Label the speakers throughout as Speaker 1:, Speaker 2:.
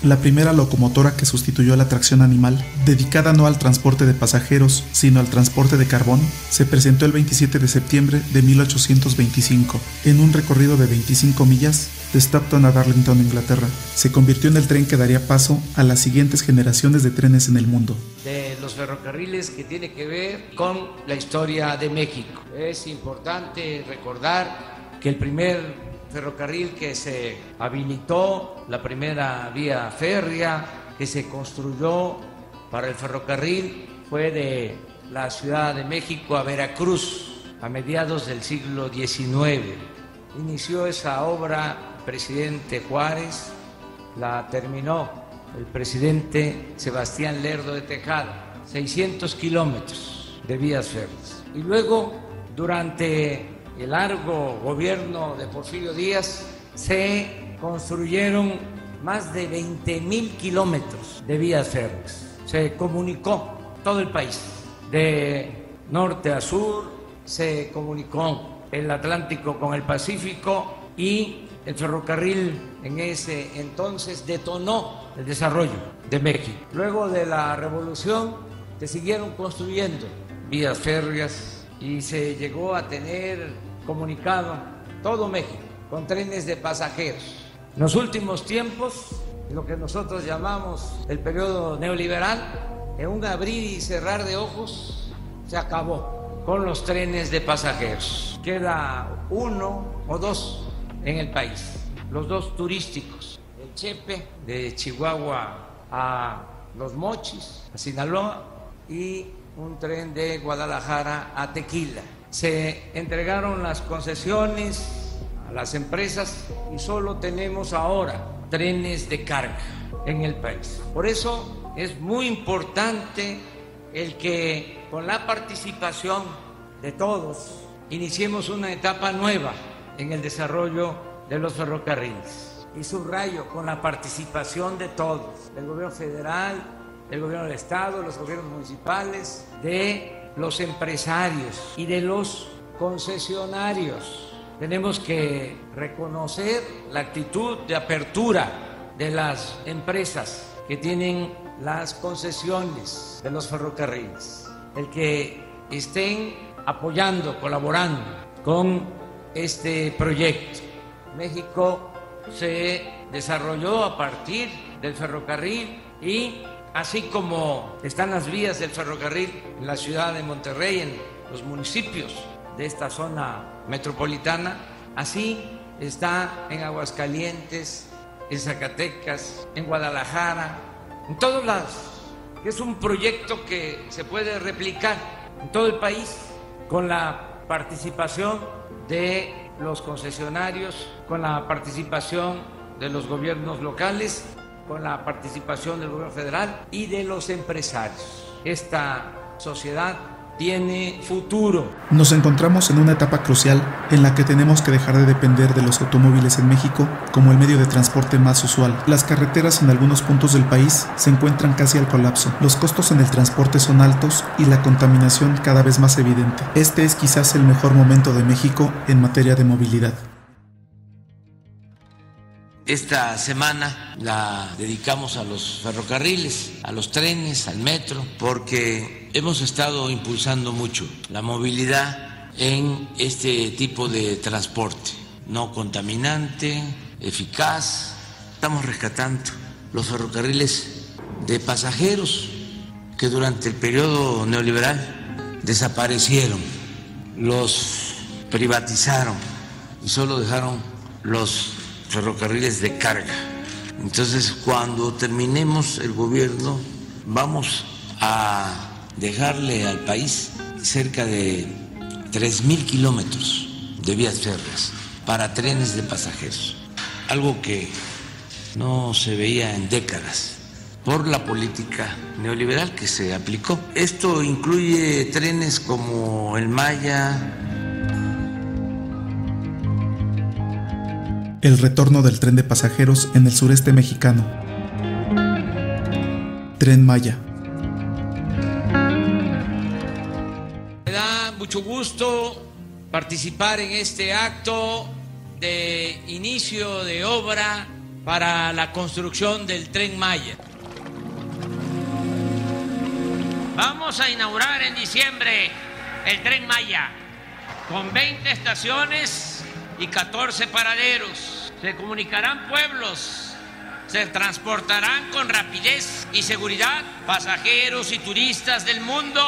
Speaker 1: la primera locomotora que sustituyó a la tracción animal, dedicada no al transporte de pasajeros, sino al transporte de carbón, se presentó el 27 de septiembre de 1825, en un recorrido de 25 millas de Stockton a Darlington, Inglaterra. Se convirtió en el tren que daría paso a las siguientes generaciones de trenes en el mundo.
Speaker 2: De los ferrocarriles que tiene que ver con la historia de México. Es importante recordar que el primer ferrocarril que se habilitó, la primera vía férrea que se construyó para el ferrocarril fue de la Ciudad de México a Veracruz a mediados del siglo XIX. Inició esa obra el presidente Juárez, la terminó el presidente Sebastián Lerdo de Tejada, 600 kilómetros de vías férreas. Y luego, durante el largo gobierno de Porfirio Díaz, se construyeron más de 20,000 kilómetros de vías férreas. Se comunicó todo el país, de norte a sur, se comunicó el Atlántico con el Pacífico y el ferrocarril en ese entonces detonó el desarrollo de México. Luego de la Revolución se siguieron construyendo vías férreas y se llegó a tener comunicado todo México con trenes de pasajeros. En los últimos tiempos, lo que nosotros llamamos el periodo neoliberal, en un abrir y cerrar de ojos, se acabó con los trenes de pasajeros. Queda uno o dos en el país, los dos turísticos, el Chepe de Chihuahua a Los Mochis, a Sinaloa, y un tren de Guadalajara a Tequila. Se entregaron las concesiones a las empresas y solo tenemos ahora trenes de carga en el país. Por eso es muy importante el que con la participación de todos iniciemos una etapa nueva en el desarrollo de los ferrocarriles. Y subrayo, con la participación de todos, del gobierno federal, del gobierno del estado, de los gobiernos municipales, de los empresarios y de los concesionarios. Tenemos que reconocer la actitud de apertura de las empresas que tienen las concesiones de los ferrocarriles, el que estén apoyando, colaborando con este proyecto. México se desarrolló a partir del ferrocarril y así como están las vías del ferrocarril en la ciudad de Monterrey, en los municipios de esta zona metropolitana, así está en Aguascalientes, en Zacatecas, en Guadalajara, en todos lados. Es un proyecto que se puede replicar en todo el país con la participación de los concesionarios, con la participación de los gobiernos locales, con la participación del gobierno federal y de los empresarios. Esta sociedad tiene futuro.
Speaker 1: Nos encontramos en una etapa crucial en la que tenemos que dejar de depender de los automóviles en México como el medio de transporte más usual. Las carreteras en algunos puntos del país se encuentran casi al colapso. Los costos en el transporte son altos y la contaminación cada vez más evidente. Este es quizás el mejor momento de México en materia de movilidad.
Speaker 2: Esta semana la dedicamos a los ferrocarriles, a los trenes, al metro, porque hemos estado impulsando mucho la movilidad en este tipo de transporte, no contaminante, eficaz. Estamos rescatando los ferrocarriles de pasajeros que durante el periodo neoliberal desaparecieron, los privatizaron y solo dejaron los ferrocarriles de carga. Entonces, cuando terminemos el gobierno, vamos a dejarle al país cerca de 3,000 kilómetros de vías férreas para trenes de pasajeros, algo que no se veía en décadas por la política neoliberal que se aplicó. Esto incluye trenes como el Maya.
Speaker 1: El retorno del tren de pasajeros en el sureste mexicano. Tren Maya.
Speaker 2: Me da mucho gusto participar en este acto de inicio de obra para la construcción del Tren Maya. Vamos a inaugurar en diciembre el Tren Maya con 20 estaciones y 14 paraderos. Se comunicarán pueblos, se transportarán con rapidez y seguridad pasajeros y turistas del mundo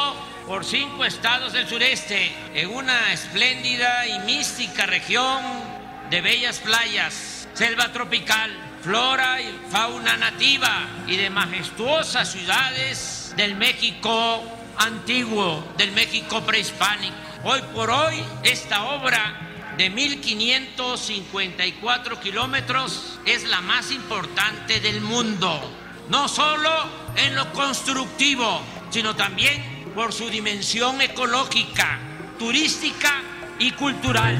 Speaker 2: por 5 estados del sureste, en una espléndida y mística región de bellas playas, selva tropical, flora y fauna nativa y de majestuosas ciudades del México antiguo, del México prehispánico. Hoy por hoy, esta obra de 1.554 kilómetros es la más importante del mundo, no solo en lo constructivo, sino también por su dimensión ecológica, turística y cultural.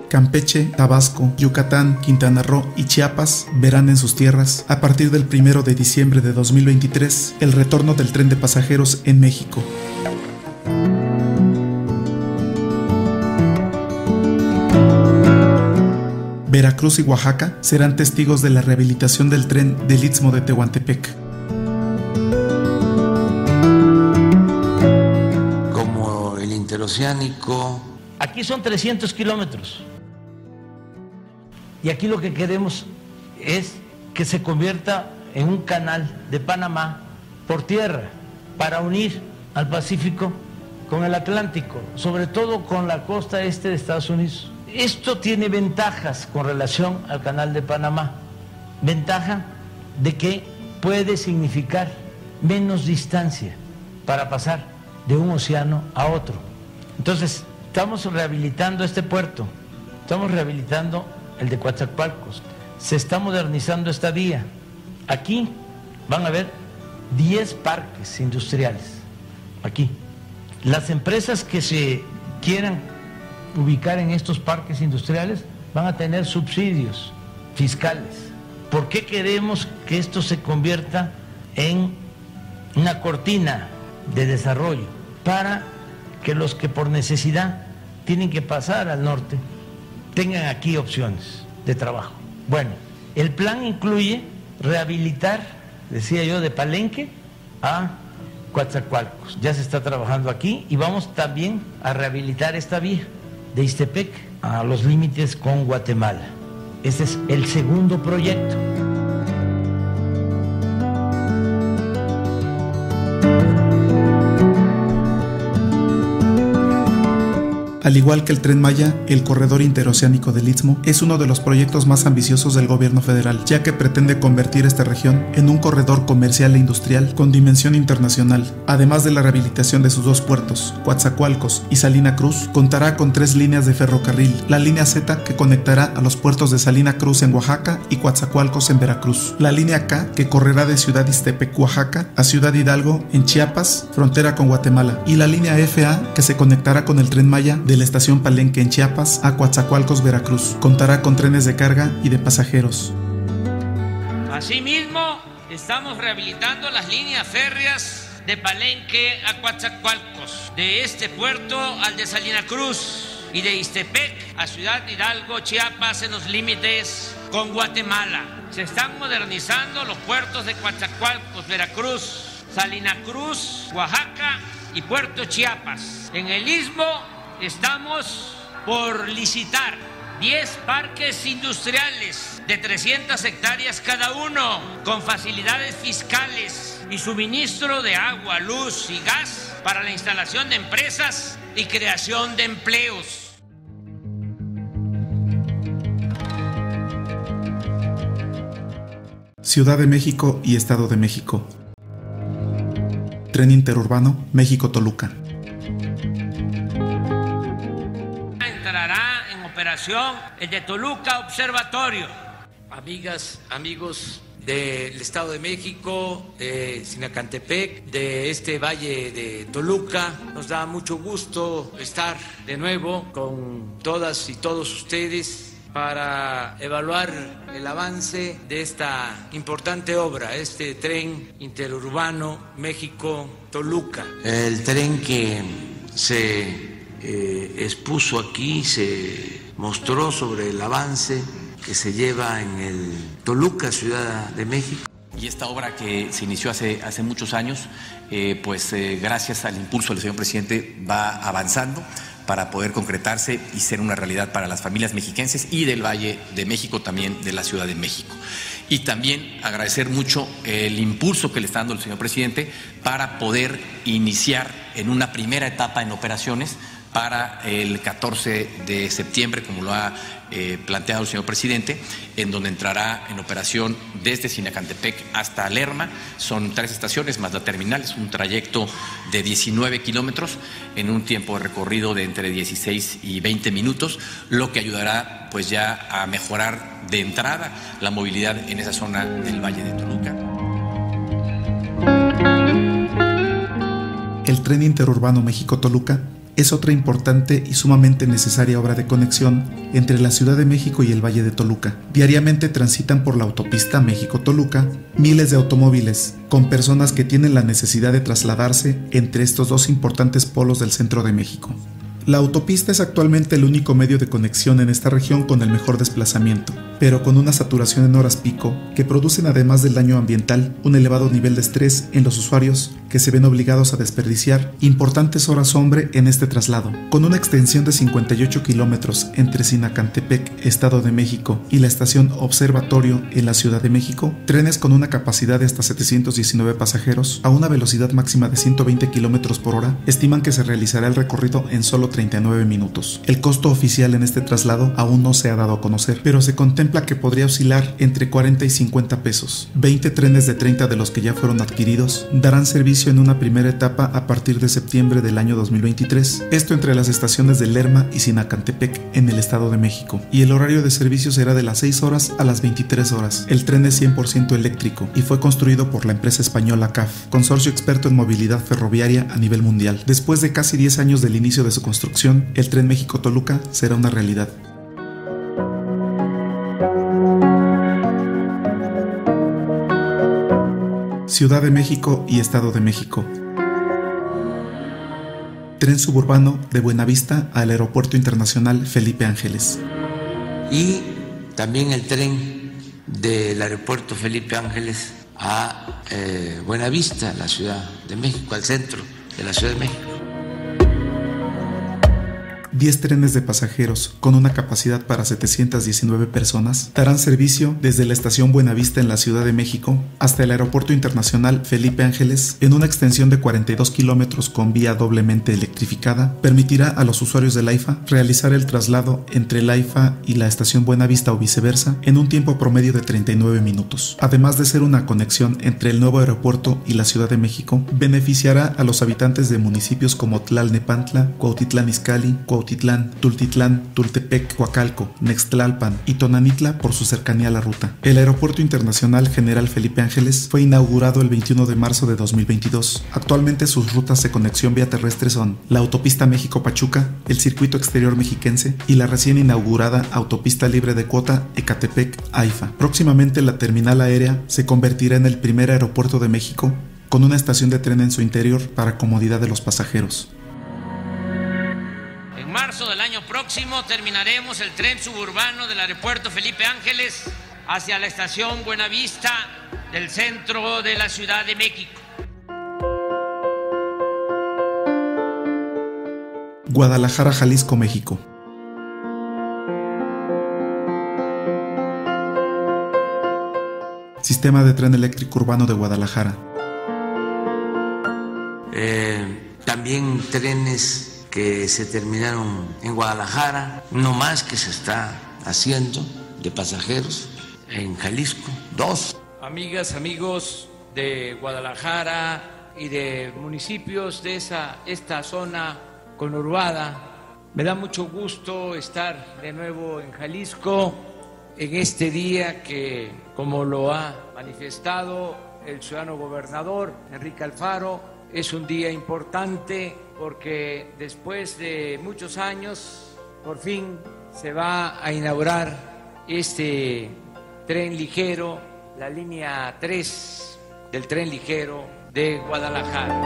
Speaker 1: Campeche, Tabasco, Yucatán, Quintana Roo y Chiapas verán en sus tierras, a partir del 1 de diciembre de 2023, el retorno del tren de pasajeros en México. Veracruz y Oaxaca serán testigos de la rehabilitación del tren del Istmo de Tehuantepec.
Speaker 2: Como el interoceánico. Aquí son 300 kilómetros. Y aquí lo que queremos es que se convierta en un canal de Panamá por tierra para unir al Pacífico con el Atlántico, sobre todo con la costa este de Estados Unidos. Esto tiene ventajas con relación al canal de Panamá. Ventaja de que puede significar menos distancia para pasar de un océano a otro. Entonces, estamos rehabilitando este puerto, estamos rehabilitando el de Coatzacoalcos, se está modernizando esta vía. Aquí van a haber 10 parques industriales, aquí. Las empresas que se quieran ubicar en estos parques industriales van a tener subsidios fiscales. ¿Por qué queremos que esto se convierta en una cortina de desarrollo? Para que los que por necesidad tienen que pasar al norte tengan aquí opciones de trabajo. Bueno, el plan incluye rehabilitar, decía yo, de Palenque a Coatzacoalcos. Ya se está trabajando aquí y vamos también a rehabilitar esta vía de Ixtepec a los límites con Guatemala. Este es el segundo proyecto.
Speaker 1: Al igual que el Tren Maya, el corredor interoceánico del Istmo es uno de los proyectos más ambiciosos del gobierno federal, ya que pretende convertir esta región en un corredor comercial e industrial con dimensión internacional. Además de la rehabilitación de sus 2 puertos, Coatzacoalcos y Salina Cruz, contará con 3 líneas de ferrocarril, la línea Z que conectará a los puertos de Salina Cruz en Oaxaca y Coatzacoalcos en Veracruz, la línea K que correrá de Ciudad Ixtepec, Oaxaca a Ciudad Hidalgo en Chiapas, frontera con Guatemala, y la línea FA que se conectará con el Tren Maya de la estación Palenque en Chiapas a Coatzacoalcos, Veracruz. Contará con trenes de carga y de pasajeros.
Speaker 2: Asimismo, estamos rehabilitando las líneas férreas de Palenque a Coatzacoalcos, de este puerto al de Salina Cruz y de Ixtepec a Ciudad Hidalgo, Chiapas, en los límites con Guatemala. Se están modernizando los puertos de Coatzacoalcos, Veracruz, Salina Cruz, Oaxaca y Puerto Chiapas. En el Istmo estamos por licitar 10 parques industriales de 300 hectáreas cada uno, con facilidades fiscales y suministro de agua, luz y gas para la instalación de empresas y creación de empleos.
Speaker 1: Ciudad de México y Estado de México. Tren interurbano México-Toluca.
Speaker 2: Entrará en operación el de Toluca Observatorio. Amigas, amigos del Estado de México, de Sinacantepec, de este valle de Toluca, nos da mucho gusto estar de nuevo con todas y todos ustedes para evaluar el avance de esta importante obra, este tren interurbano México-Toluca. El tren que se expuso aquí, se mostró sobre el avance que se lleva en el Toluca, Ciudad de México.
Speaker 3: Y esta obra que se inició hace muchos años, gracias al impulso del señor presidente va avanzando para poder concretarse y ser una realidad para las familias mexiquenses y del Valle de México, también de la Ciudad de México. Y también agradecer mucho el impulso que le está dando el señor presidente para poder iniciar en una primera etapa en operaciones para el 14 de septiembre, como lo ha planteado el señor presidente, en donde entrará en operación desde Sinacantepec hasta Lerma. Son 3 estaciones más la terminal, es un trayecto de 19 kilómetros en un tiempo de recorrido de entre 16 y 20 minutos, lo que ayudará pues ya a mejorar de entrada la movilidad en esa zona del Valle de Toluca.
Speaker 1: El tren interurbano México-Toluca es otra importante y sumamente necesaria obra de conexión entre la Ciudad de México y el Valle de Toluca. Diariamente transitan por la autopista México-Toluca miles de automóviles, con personas que tienen la necesidad de trasladarse entre estos dos importantes polos del centro de México. La autopista es actualmente el único medio de conexión en esta región con el mejor desplazamiento, pero con una saturación en horas pico que producen, además del daño ambiental, un elevado nivel de estrés en los usuarios que se ven obligados a desperdiciar importantes horas hombre en este traslado. Con una extensión de 58 kilómetros entre Sinacantepec, Estado de México, y la estación Observatorio en la Ciudad de México, trenes con una capacidad de hasta 719 pasajeros a una velocidad máxima de 120 kilómetros por hora estiman que se realizará el recorrido en solo 39 minutos. El costo oficial en este traslado aún no se ha dado a conocer, pero se contempla que podría oscilar entre 40 y 50 pesos. 20 trenes de 30 de los que ya fueron adquiridos darán servicio en una primera etapa a partir de septiembre del año 2023, esto entre las estaciones de Lerma y Sinacantepec en el Estado de México, y el horario de servicio será de las 6 horas a las 23 horas. El tren es 100% eléctrico y fue construido por la empresa española CAF, consorcio experto en movilidad ferroviaria a nivel mundial. Después de casi 10 años del inicio de su construcción, el tren México-Toluca será una realidad. Ciudad de México y Estado de México. Tren suburbano de Buenavista al Aeropuerto Internacional Felipe Ángeles.
Speaker 2: Y también el tren del Aeropuerto Felipe Ángeles a Buenavista, la Ciudad de México, al centro de la Ciudad de México.
Speaker 1: 10 trenes de pasajeros con una capacidad para 719 personas darán servicio desde la estación Buenavista en la Ciudad de México hasta el Aeropuerto Internacional Felipe Ángeles en una extensión de 42 kilómetros con vía doblemente electrificada. Permitirá a los usuarios del AIFA realizar el traslado entre el AIFA y la estación Buenavista o viceversa en un tiempo promedio de 39 minutos. Además de ser una conexión entre el nuevo aeropuerto y la Ciudad de México, beneficiará a los habitantes de municipios como Tlalnepantla, Cuautitlán Izcalli, Cuautitlán, Tultitlán, Tultepec, Coacalco, Nextlalpan y Tonanitla por su cercanía a la ruta. El Aeropuerto Internacional General Felipe Ángeles fue inaugurado el 21 de marzo de 2022. Actualmente sus rutas de conexión vía terrestre son la autopista México-Pachuca, el circuito exterior mexiquense y la recién inaugurada autopista libre de cuota Ecatepec-AIFA. Próximamente la terminal aérea se convertirá en el primer aeropuerto de México con una estación de tren en su interior para comodidad de los pasajeros.
Speaker 4: En marzo del año próximo terminaremos el tren suburbano del Aeropuerto Felipe Ángeles hacia la estación Buenavista del centro de la Ciudad de México.
Speaker 1: Guadalajara, Jalisco, México. Sistema de tren eléctrico urbano de Guadalajara.
Speaker 2: También trenes que se terminaron en Guadalajara, uno más que se está haciendo de pasajeros en Jalisco, 2.
Speaker 5: Amigas, amigos de Guadalajara y de municipios de esta zona conurbada, me da mucho gusto estar de nuevo en Jalisco en este día que, como lo ha manifestado el ciudadano gobernador Enrique Alfaro, es un día importante porque después de muchos años, por fin se va a inaugurar este tren ligero, la línea 3 del tren ligero de Guadalajara.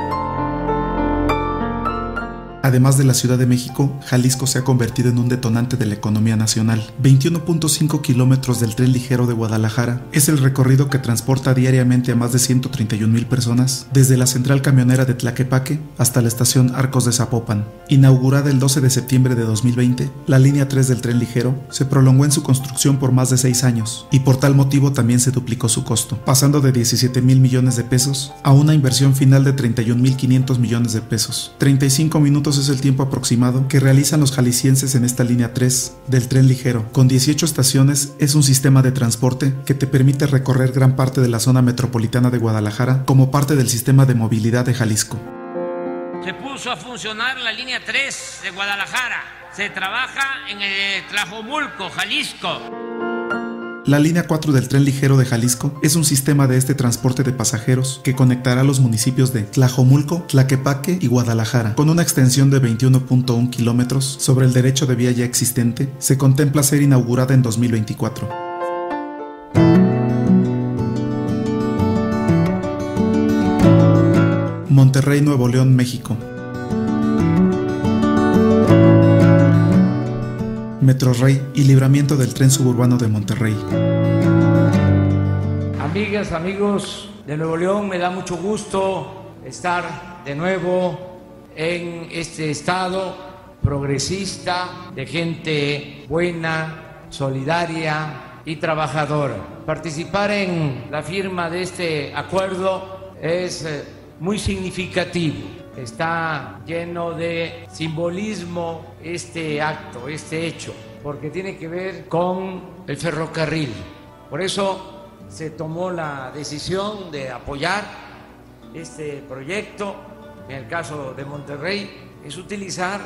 Speaker 1: Además de la Ciudad de México, Jalisco se ha convertido en un detonante de la economía nacional. 21.5 kilómetros del tren ligero de Guadalajara es el recorrido que transporta diariamente a más de 131,000 personas, desde la central camionera de Tlaquepaque hasta la estación Arcos de Zapopan. Inaugurada el 12 de septiembre de 2020, la línea 3 del tren ligero se prolongó en su construcción por más de 6 años y por tal motivo también se duplicó su costo, pasando de 17,000 millones de pesos a una inversión final de 31,500 millones de pesos. 35 minutos es el tiempo aproximado que realizan los jaliscienses en esta línea 3 del tren ligero. Con 18 estaciones es un sistema de transporte que te permite recorrer gran parte de la zona metropolitana de Guadalajara como parte del sistema de movilidad de Jalisco.
Speaker 4: Se puso a funcionar la línea 3 de Guadalajara. Se trabaja en Tlajomulco, Jalisco.
Speaker 1: La línea 4 del tren ligero de Jalisco es un sistema de este transporte de pasajeros que conectará los municipios de Tlajomulco, Tlaquepaque y Guadalajara. Con una extensión de 21.1 kilómetros sobre el derecho de vía ya existente, se contempla ser inaugurada en 2024. Monterrey, Nuevo León, México. Metrorrey y libramiento del tren suburbano de Monterrey.
Speaker 2: Amigas, amigos de Nuevo León, me da mucho gusto estar de nuevo en este estado progresista, de gente buena, solidaria y trabajadora. Participar en la firma de este acuerdo es muy significativo. Está lleno de simbolismo este acto, este hecho, porque tiene que ver con el ferrocarril. Por eso se tomó la decisión de apoyar este proyecto. En el caso de Monterrey es utilizar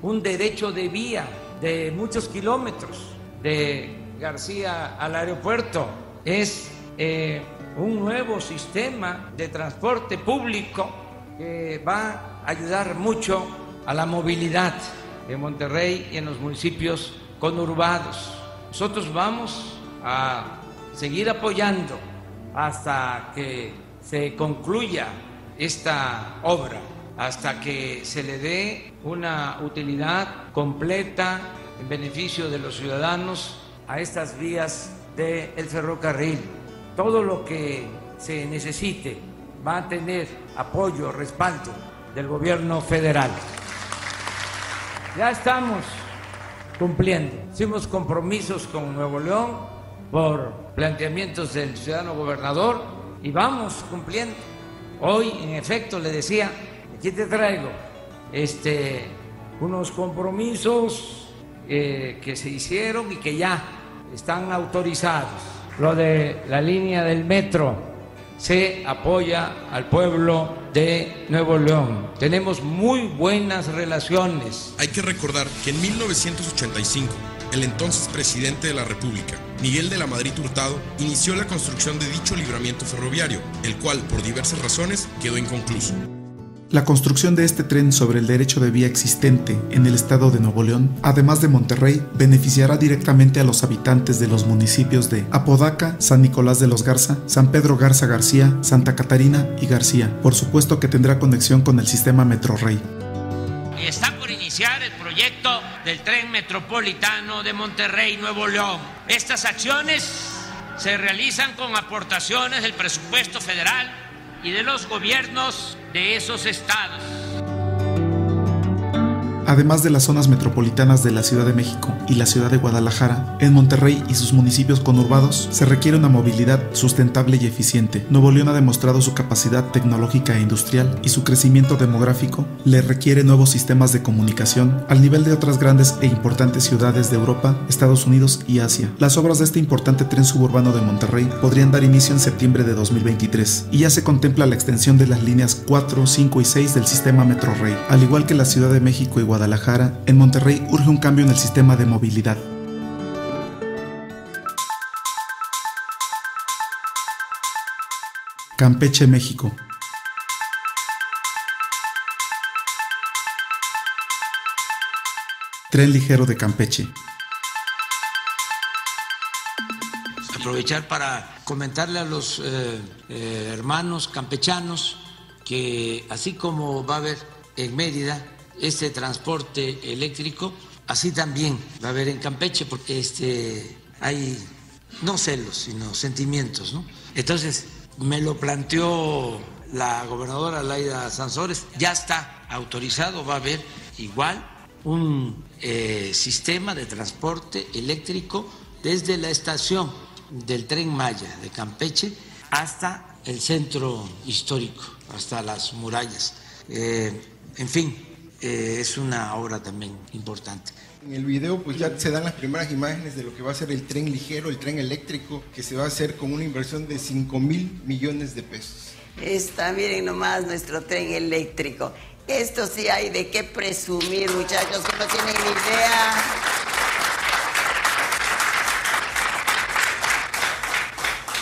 Speaker 2: un derecho de vía de muchos kilómetros de García al aeropuerto. Es un nuevo sistema de transporte público que va a ayudar mucho a la movilidad de Monterrey y en los municipios conurbados. Nosotros vamos a seguir apoyando hasta que se concluya esta obra, hasta que se le dé una utilidad completa en beneficio de los ciudadanos a estas vías del ferrocarril. Todo lo que se necesite va a tener apoyo, respaldo del gobierno federal. Ya estamos cumpliendo. Hicimos compromisos con Nuevo León por planteamientos del ciudadano gobernador y vamos cumpliendo. Hoy, en efecto, le decía, aquí te traigo unos compromisos que se hicieron y que ya están autorizados. Lo de la línea del metro. Se apoya al pueblo de Nuevo León. Tenemos muy buenas relaciones.
Speaker 6: Hay que recordar que en 1985, el entonces presidente de la República, Miguel de la Madrid Hurtado, inició la construcción de dicho libramiento ferroviario, el cual, por diversas razones, quedó inconcluso.
Speaker 1: La construcción de este tren sobre el derecho de vía existente en el estado de Nuevo León, además de Monterrey, beneficiará directamente a los habitantes de los municipios de Apodaca, San Nicolás de los Garza, San Pedro Garza García, Santa Catarina y García. Por supuesto que tendrá conexión con el sistema Metrorrey.
Speaker 4: Está por iniciar el proyecto del tren metropolitano de Monterrey, Nuevo León. Estas acciones se realizan con aportaciones del presupuesto federal y de los gobiernos de esos estados.
Speaker 1: Además de las zonas metropolitanas de la Ciudad de México y la Ciudad de Guadalajara, en Monterrey y sus municipios conurbados se requiere una movilidad sustentable y eficiente. Nuevo León ha demostrado su capacidad tecnológica e industrial y su crecimiento demográfico le requiere nuevos sistemas de comunicación al nivel de otras grandes e importantes ciudades de Europa, Estados Unidos y Asia. Las obras de este importante tren suburbano de Monterrey podrían dar inicio en septiembre de 2023 y ya se contempla la extensión de las líneas 4, 5 y 6 del sistema Metrorrey. Al igual que la Ciudad de México y Guadalajara, en Monterrey urge un cambio en el sistema de movilidad. Campeche, México. Tren ligero de Campeche.
Speaker 2: Aprovechar para comentarle a los hermanos campechanos que así como va a haber en Mérida este transporte eléctrico, así también va a haber en Campeche, porque hay no celos, sino sentimientos, ¿no? Entonces, me lo planteó la gobernadora Laida Sansores, ya está autorizado, va a haber igual un sistema de transporte eléctrico desde la estación del Tren Maya de Campeche hasta el centro histórico, hasta las murallas. En fin, es una obra también importante.
Speaker 7: En el video pues ya se dan las primeras imágenes de lo que va a ser el tren ligero, el tren eléctrico, que se va a hacer con una inversión de 5,000 millones de pesos.
Speaker 8: Miren nomás nuestro tren eléctrico. Esto sí hay de qué presumir, muchachos, que no tienen ni idea.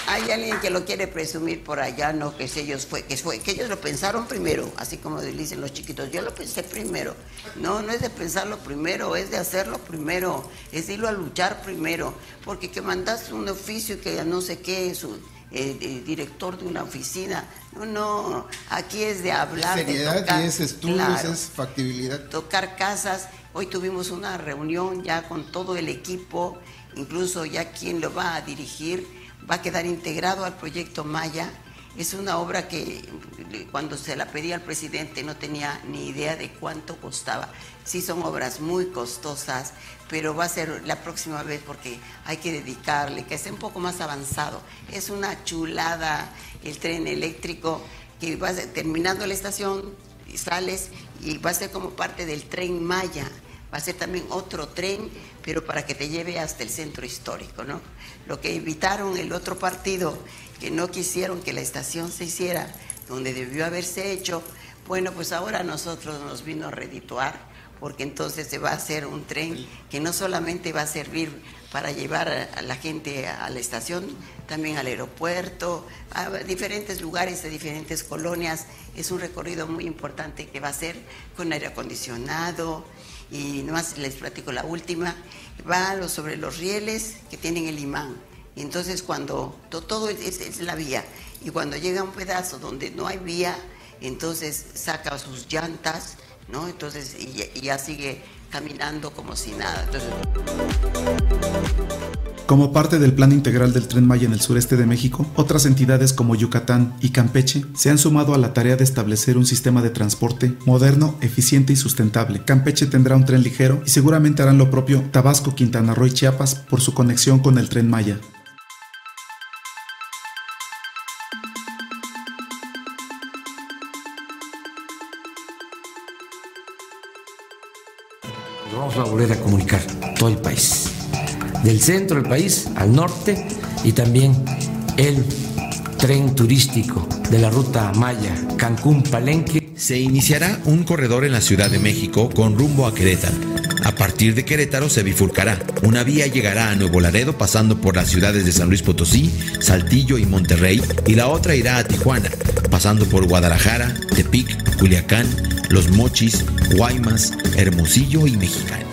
Speaker 8: Hay alguien que lo quiere presumir por allá, no, que ellos que ellos lo pensaron primero, así como dicen los chiquitos, yo lo pensé primero. No es de pensarlo primero, es de hacerlo primero, es de irlo a luchar primero, porque que mandas un oficio que no sé qué es director de una oficina, no, aquí es de hablar,
Speaker 7: seriedad,
Speaker 8: de tocar,
Speaker 7: y es estudios, claro, es factibilidad.
Speaker 8: Tocar casas. Hoy tuvimos una reunión ya con todo el equipo, incluso ya quien lo va a dirigir va a quedar integrado al proyecto Maya. Es una obra que cuando se la pedí al presidente no tenía ni idea de cuánto costaba. Sí son obras muy costosas, pero va a ser la próxima vez porque hay que dedicarle, que esté un poco más avanzado. Es una chulada el tren eléctrico que va a ser, terminando la estación, y sales y va a ser como parte del Tren Maya. Va a ser también otro tren, pero para que te lleve hasta el centro histórico, ¿no? Lo que evitaron el otro partido, que no quisieron que la estación se hiciera donde debió haberse hecho, bueno, pues ahora a nosotros nos vino a redituar, porque entonces se va a hacer un tren que no solamente va a servir para llevar a la gente a la estación, también al aeropuerto, a diferentes lugares, a diferentes colonias. Es un recorrido muy importante que va a ser con aire acondicionado. Y nomás les platico la última, va sobre los rieles que tienen el imán. Y entonces cuando todo es la vía, y cuando llega un pedazo donde no hay vía, entonces saca sus llantas, ¿no? Entonces y ya sigue caminando como si nada. Entonces...
Speaker 1: Como parte del Plan Integral del Tren Maya en el sureste de México, otras entidades como Yucatán y Campeche se han sumado a la tarea de establecer un sistema de transporte moderno, eficiente y sustentable. Campeche tendrá un tren ligero y seguramente harán lo propio Tabasco, Quintana Roo y Chiapas por su conexión con el Tren Maya.
Speaker 5: Vamos a volver a comunicar todo el país, del centro del país al norte, y también el tren turístico de la ruta Maya, Cancún-Palenque.
Speaker 9: Se iniciará un corredor en la Ciudad de México con rumbo a Querétaro. A partir de Querétaro se bifurcará. Una vía llegará a Nuevo Laredo pasando por las ciudades de San Luis Potosí, Saltillo y Monterrey, y la otra irá a Tijuana, pasando por Guadalajara, Tepic, Culiacán, Los Mochis, Guaymas, Hermosillo y Mexicali.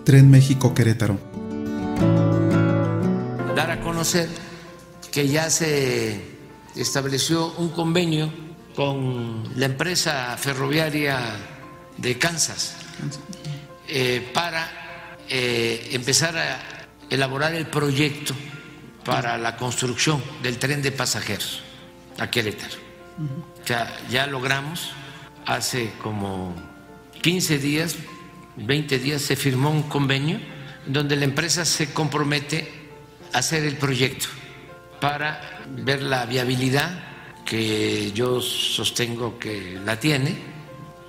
Speaker 1: Tren México-Querétaro.
Speaker 2: Dar a conocer que ya se estableció un convenio con la empresa ferroviaria de Kansas para empezar a elaborar el proyecto para la construcción del tren de pasajeros a Querétaro. O sea, ya logramos, hace como 15 días, 20 días, se firmó un convenio donde la empresa se compromete a hacer el proyecto para ver la viabilidad, que yo sostengo que la tiene,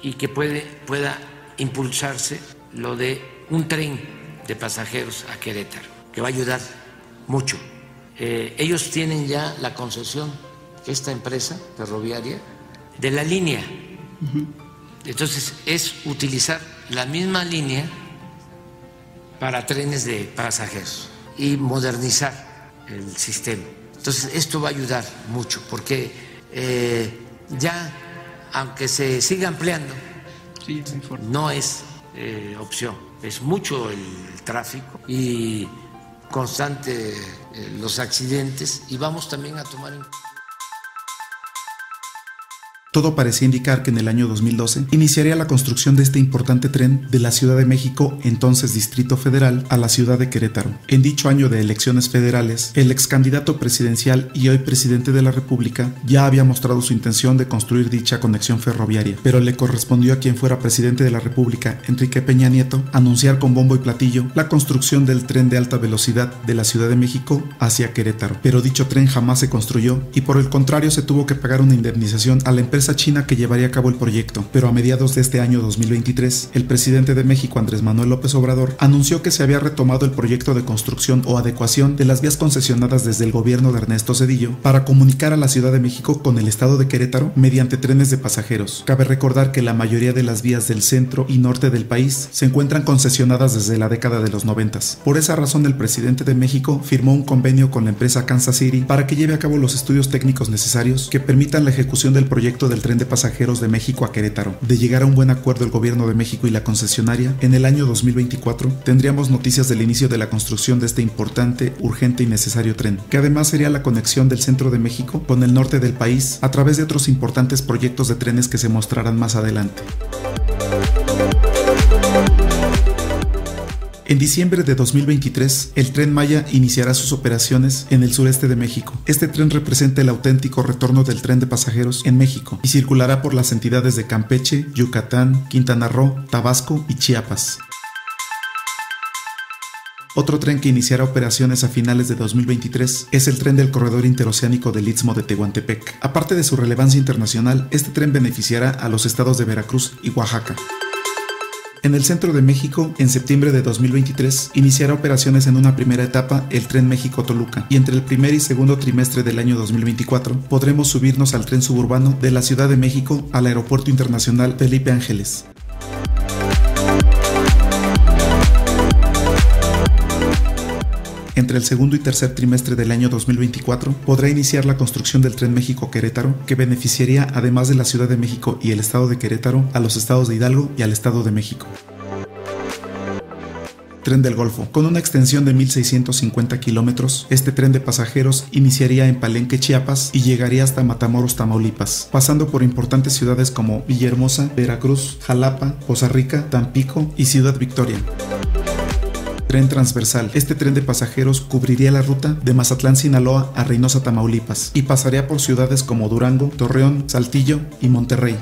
Speaker 2: y que pueda impulsarse lo de un tren de pasajeros a Querétaro, que va a ayudar mucho. Ellos tienen ya la concesión, esta empresa ferroviaria, de la línea. Entonces es utilizar la misma línea para trenes de pasajeros y modernizar el sistema. Entonces esto va a ayudar mucho, porque ya, aunque se siga ampliando, no es opción, es mucho el tráfico y constante los accidentes, y vamos también a tomar en
Speaker 1: Todo parecía indicar que en el año 2012 iniciaría la construcción de este importante tren de la Ciudad de México, entonces Distrito Federal, a la ciudad de Querétaro. En dicho año de elecciones federales, el ex candidato presidencial y hoy presidente de la República ya había mostrado su intención de construir dicha conexión ferroviaria, pero le correspondió a quien fuera presidente de la República, Enrique Peña Nieto, anunciar con bombo y platillo la construcción del tren de alta velocidad de la Ciudad de México hacia Querétaro. Pero dicho tren jamás se construyó y por el contrario se tuvo que pagar una indemnización a la empresa china que llevaría a cabo el proyecto. Pero a mediados de este año 2023, el presidente de México, Andrés Manuel López Obrador, anunció que se había retomado el proyecto de construcción o adecuación de las vías concesionadas desde el gobierno de Ernesto Zedillo para comunicar a la Ciudad de México con el estado de Querétaro mediante trenes de pasajeros. Cabe recordar que la mayoría de las vías del centro y norte del país se encuentran concesionadas desde la década de los 90. Por esa razón, el presidente de México firmó un convenio con la empresa Kansas City para que lleve a cabo los estudios técnicos necesarios que permitan la ejecución del proyecto del tren de pasajeros de México a Querétaro. De llegar a un buen acuerdo el gobierno de México y la concesionaria, en el año 2024 tendríamos noticias del inicio de la construcción de este importante, urgente y necesario tren, que además sería la conexión del centro de México con el norte del país a través de otros importantes proyectos de trenes que se mostrarán más adelante. En diciembre de 2023, el Tren Maya iniciará sus operaciones en el sureste de México. Este tren representa el auténtico retorno del tren de pasajeros en México y circulará por las entidades de Campeche, Yucatán, Quintana Roo, Tabasco y Chiapas. Otro tren que iniciará operaciones a finales de 2023 es el tren del corredor interoceánico del Istmo de Tehuantepec. Aparte de su relevancia internacional, este tren beneficiará a los estados de Veracruz y Oaxaca. En el centro de México, en septiembre de 2023, iniciará operaciones en una primera etapa el Tren México-Toluca, y entre el primer y segundo trimestre del año 2024 podremos subirnos al tren suburbano de la Ciudad de México al Aeropuerto Internacional Felipe Ángeles. Entre el segundo y tercer trimestre del año 2024 podrá iniciar la construcción del Tren México-Querétaro, que beneficiaría además de la Ciudad de México y el estado de Querétaro a los estados de Hidalgo y al estado de México. Tren del Golfo. Con una extensión de 1,650 kilómetros, este tren de pasajeros iniciaría en Palenque, Chiapas y llegaría hasta Matamoros, Tamaulipas, pasando por importantes ciudades como Villahermosa, Veracruz, Jalapa, Poza Rica, Tampico y Ciudad Victoria. Tren transversal. Este tren de pasajeros cubriría la ruta de Mazatlán, Sinaloa a Reynosa, Tamaulipas y pasaría por ciudades como Durango, Torreón, Saltillo y Monterrey.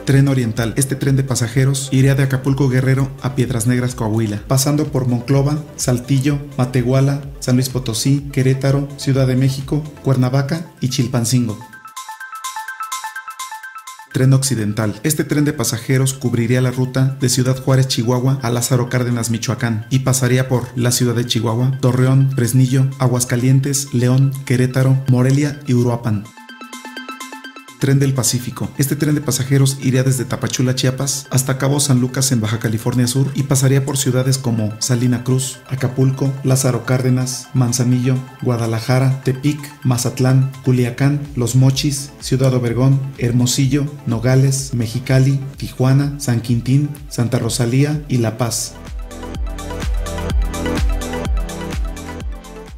Speaker 1: Tren oriental. Este tren de pasajeros iría de Acapulco, Guerrero a Piedras Negras, Coahuila, pasando por Monclova, Saltillo, Matehuala, San Luis Potosí, Querétaro, Ciudad de México, Cuernavaca y Chilpancingo. Tren occidental. Este tren de pasajeros cubriría la ruta de Ciudad Juárez, Chihuahua a Lázaro Cárdenas, Michoacán y pasaría por la ciudad de Chihuahua, Torreón, Fresnillo, Aguascalientes, León, Querétaro, Morelia y Uruapan. Tren del Pacífico. Este tren de pasajeros iría desde Tapachula, Chiapas, hasta Cabo San Lucas en Baja California Sur y pasaría por ciudades como Salina Cruz, Acapulco, Lázaro Cárdenas, Manzanillo, Guadalajara, Tepic, Mazatlán, Culiacán, Los Mochis, Ciudad Obregón, Hermosillo, Nogales, Mexicali, Tijuana, San Quintín, Santa Rosalía y La Paz.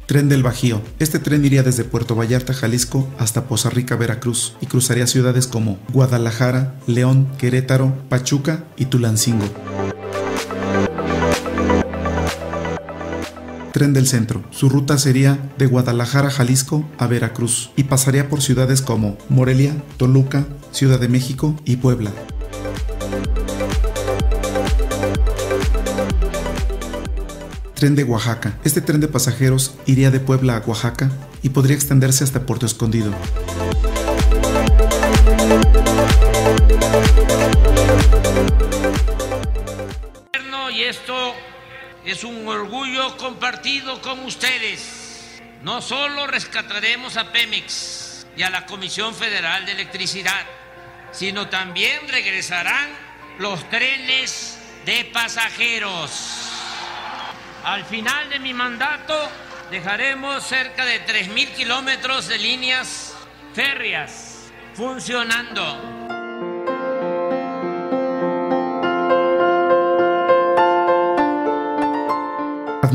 Speaker 1: Tren del Bajío. Este tren iría desde Puerto Vallarta, Jalisco, hasta Poza Rica, Veracruz, y cruzaría ciudades como Guadalajara, León, Querétaro, Pachuca y Tulancingo. Tren del Centro. Su ruta sería de Guadalajara, Jalisco, a Veracruz, y pasaría por ciudades como Morelia, Toluca, Ciudad de México y Puebla. Tren de Oaxaca. Este tren de pasajeros iría de Puebla a Oaxaca y podría extenderse hasta Puerto Escondido.
Speaker 4: Y esto es un orgullo compartido con ustedes. No solo rescataremos a Pemex y a la Comisión Federal de Electricidad, sino también regresarán los trenes de pasajeros. Al final de mi mandato dejaremos cerca de 3,000 kilómetros de líneas férreas funcionando.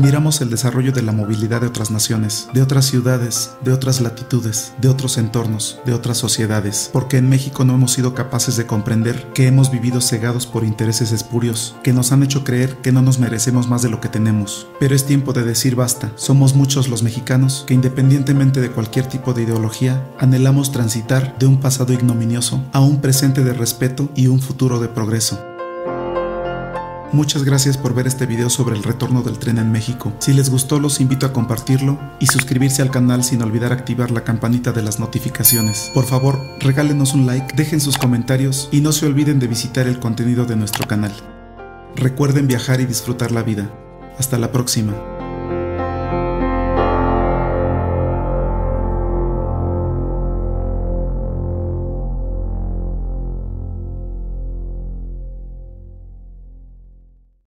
Speaker 1: Admiramos el desarrollo de la movilidad de otras naciones, de otras ciudades, de otras latitudes, de otros entornos, de otras sociedades, porque en México no hemos sido capaces de comprender que hemos vivido cegados por intereses espurios, que nos han hecho creer que no nos merecemos más de lo que tenemos. Pero es tiempo de decir basta. Somos muchos los mexicanos que, independientemente de cualquier tipo de ideología, anhelamos transitar de un pasado ignominioso a un presente de respeto y un futuro de progreso. Muchas gracias por ver este video sobre el retorno del tren en México. Si les gustó, los invito a compartirlo y suscribirse al canal sin olvidar activar la campanita de las notificaciones. Por favor, regálenos un like, dejen sus comentarios y no se olviden de visitar el contenido de nuestro canal. Recuerden viajar y disfrutar la vida. Hasta la próxima.